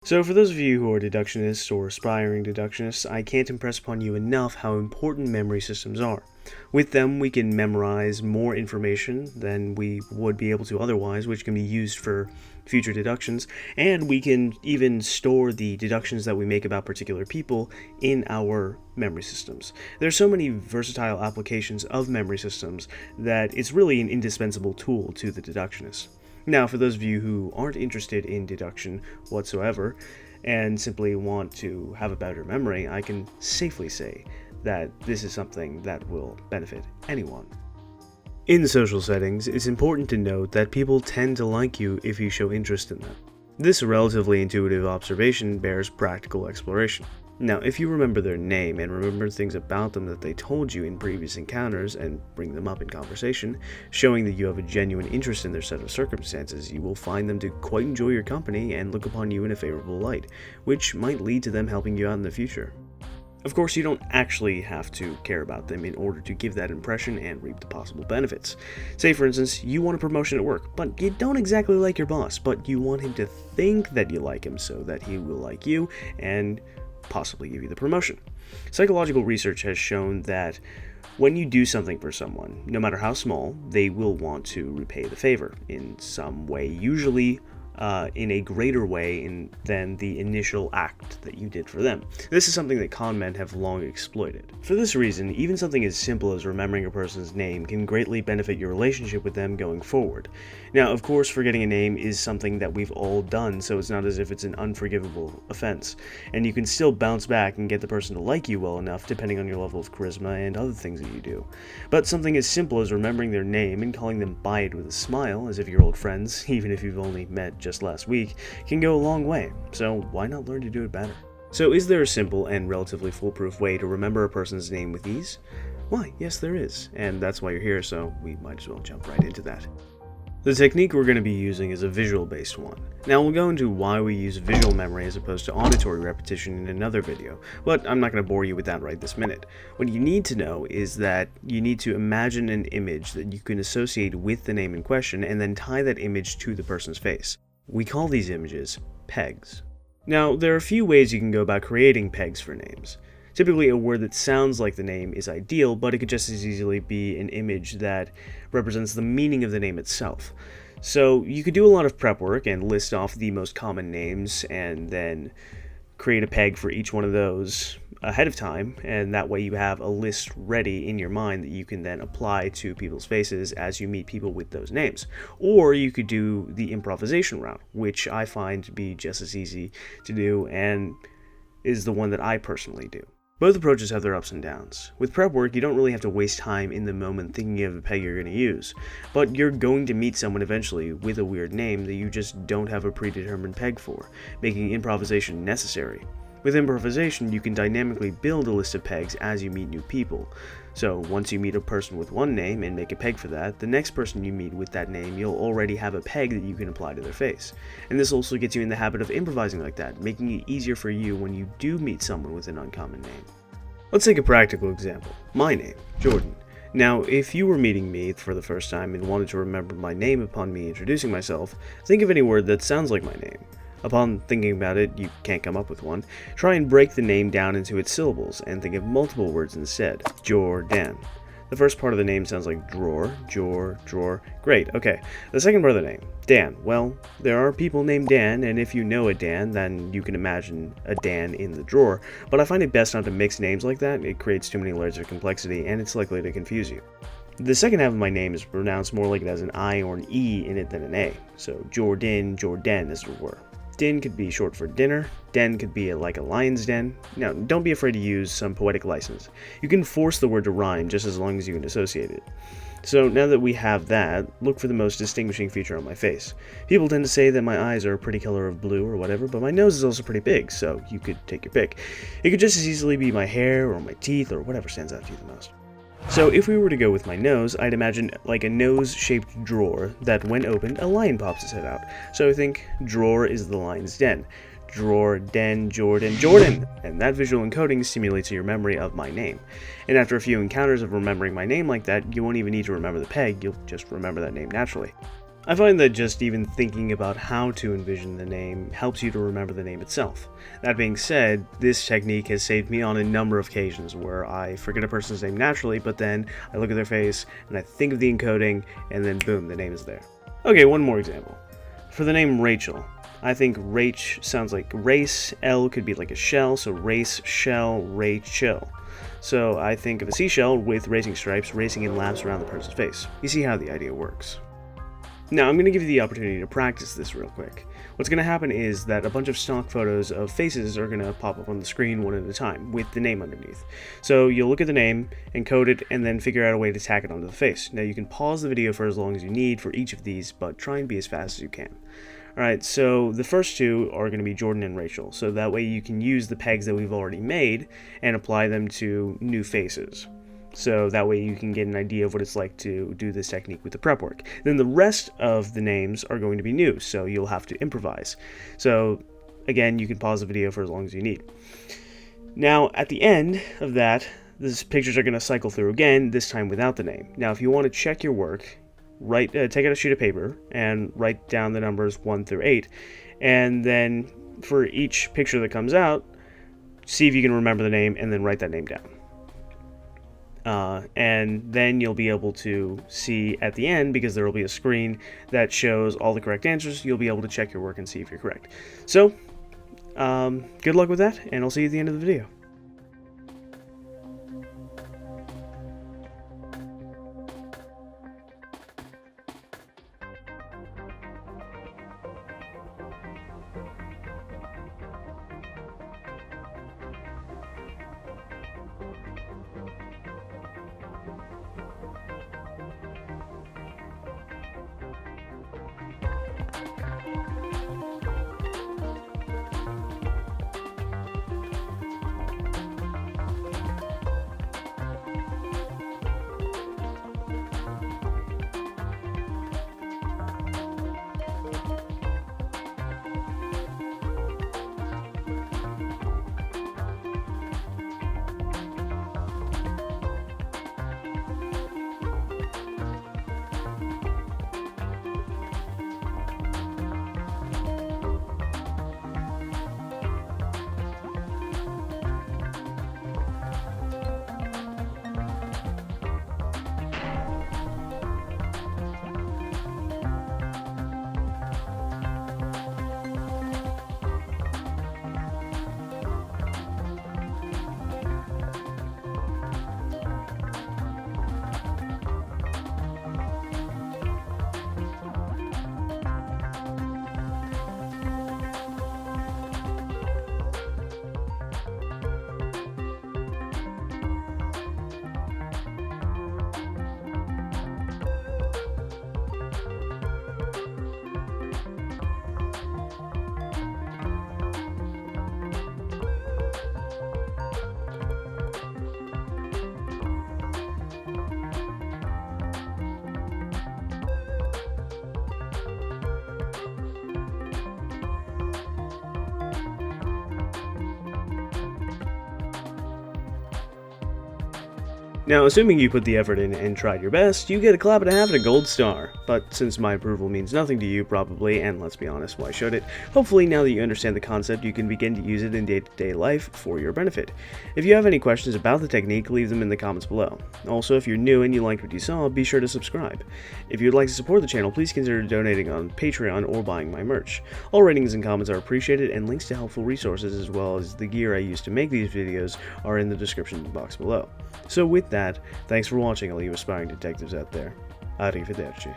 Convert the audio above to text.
So for those of you who are deductionists or aspiring deductionists, I can't impress upon you enough how important memory systems are. With them, we can memorize more information than we would be able to otherwise, which can be used for future deductions, and we can even store the deductions that we make about particular people in our memory systems. There's so many versatile applications of memory systems that it's really an indispensable tool to the deductionist. Now, for those of you who aren't interested in deduction whatsoever and simply want to have a better memory, I can safely say that this is something that will benefit anyone. In social settings, it's important to note that people tend to like you if you show interest in them. This relatively intuitive observation bears practical exploration. Now, if you remember their name and remember things about them that they told you in previous encounters and bring them up in conversation, showing that you have a genuine interest in their set of circumstances, you will find them to quite enjoy your company and look upon you in a favorable light, which might lead to them helping you out in the future. Of course, you don't actually have to care about them in order to give that impression and reap the possible benefits. Say, for instance, you want a promotion at work, but you don't exactly like your boss, but you want him to think that you like him so that he will like you and possibly give you the promotion. Psychological research has shown that when you do something for someone, no matter how small, they will want to repay the favor in some way, usually in a greater way than the initial act that you did for them. This is something that con men have long exploited. For this reason, even something as simple as remembering a person's name can greatly benefit your relationship with them going forward. Now, of course, forgetting a name is something that we've all done, so it's not as if it's an unforgivable offense, and you can still bounce back and get the person to like you well enough depending on your level of charisma and other things that you do. But something as simple as remembering their name and calling them by it with a smile, as if you're old friends, even if you've only met just last week, can go a long way, so why not learn to do it better? So is there a simple and relatively foolproof way to remember a person's name with ease? Why, yes there is, and that's why you're here, so we might as well jump right into that. The technique we're going to be using is a visual-based one. Now we'll go into why we use visual memory as opposed to auditory repetition in another video, but I'm not going to bore you with that right this minute. What you need to know is that you need to imagine an image that you can associate with the name in question and then tie that image to the person's face. We call these images pegs. Now, there are a few ways you can go about creating pegs for names. Typically, a word that sounds like the name is ideal, but it could just as easily be an image that represents the meaning of the name itself. So you could do a lot of prep work and list off the most common names and then create a peg for each one of those ahead of time, and that way you have a list ready in your mind that you can then apply to people's faces as you meet people with those names. Or you could do the improvisation route, which I find to be just as easy to do and is the one that I personally do. Both approaches have their ups and downs. With prep work, you don't really have to waste time in the moment thinking of a peg you're going to use, but you're going to meet someone eventually with a weird name that you just don't have a predetermined peg for, making improvisation necessary. With improvisation, you can dynamically build a list of pegs as you meet new people. So once you meet a person with one name and make a peg for that, the next person you meet with that name, you'll already have a peg that you can apply to their face. And this also gets you in the habit of improvising like that, making it easier for you when you do meet someone with an uncommon name. Let's take a practical example. My name, Jordan. Now, if you were meeting me for the first time and wanted to remember my name upon me introducing myself, think of any word that sounds like my name. Upon thinking about it, you can't come up with one. Try and break the name down into its syllables and think of multiple words instead. Jordan. The first part of the name sounds like drawer, drawer. Great, okay. The second part of the name, Dan. Well, there are people named Dan, and if you know a Dan, then you can imagine a Dan in the drawer, but I find it best not to mix names like that. It creates too many layers of complexity, and it's likely to confuse you. The second half of my name is pronounced more like it has an I or an E in it than an A, so Jordan, as it were. Din could be short for dinner, den could be like a lion's den. Now, don't be afraid to use some poetic license. You can force the word to rhyme just as long as you can associate it. So now that we have that, look for the most distinguishing feature on my face. People tend to say that my eyes are a pretty color of blue or whatever, but my nose is also pretty big, so you could take your pick. It could just as easily be my hair or my teeth or whatever stands out to you the most. So if we were to go with my nose, I'd imagine like a nose-shaped drawer that when opened, a lion pops its head out. So I think drawer is the lion's den. Drawer, den, Jordan. And that visual encoding stimulates your memory of my name. And after a few encounters of remembering my name like that, you won't even need to remember the peg, you'll just remember that name naturally. I find that just even thinking about how to envision the name helps you to remember the name itself. That being said, this technique has saved me on a number of occasions where I forget a person's name naturally, but then I look at their face and I think of the encoding, and then boom, the name is there. Okay, one more example. For the name Rachel, I think Rach sounds like race, L could be like a shell, so race, shell, Rachel. So I think of a seashell with racing stripes racing in laps around the person's face. You see how the idea works. Now, I'm going to give you the opportunity to practice this real quick. What's going to happen is that a bunch of stock photos of faces are going to pop up on the screen one at a time with the name underneath. So you'll look at the name, encode it, and then figure out a way to tack it onto the face. Now, you can pause the video for as long as you need for each of these, but try and be as fast as you can. Alright, so the first two are going to be Jordan and Rachel, so that way you can use the pegs that we've already made and apply them to new faces. So that way you can get an idea of what it's like to do this technique with the prep work. Then the rest of the names are going to be new, so you'll have to improvise. So again, you can pause the video for as long as you need. Now at the end of that, these pictures are going to cycle through again, this time without the name. Now if you want to check your work, take out a sheet of paper and write down the numbers 1 through 8. And then for each picture that comes out, see if you can remember the name and then write that name down. And then you'll be able to see at the end, because there will be a screen that shows all the correct answers, you'll be able to check your work and see if you're correct. So, good luck with that, and I'll see you at the end of the video. Now, assuming you put the effort in and tried your best, you get a clap and a half and a gold star. But since my approval means nothing to you, probably, and let's be honest, why should it? Hopefully, now that you understand the concept, you can begin to use it in day-to-day life for your benefit. If you have any questions about the technique, leave them in the comments below. Also, if you're new and you liked what you saw, be sure to subscribe. If you'd like to support the channel, please consider donating on Patreon or buying my merch. All ratings and comments are appreciated, and links to helpful resources as well as the gear I use to make these videos are in the description box below. So with that, thanks for watching all you aspiring detectives out there. Arrivederci.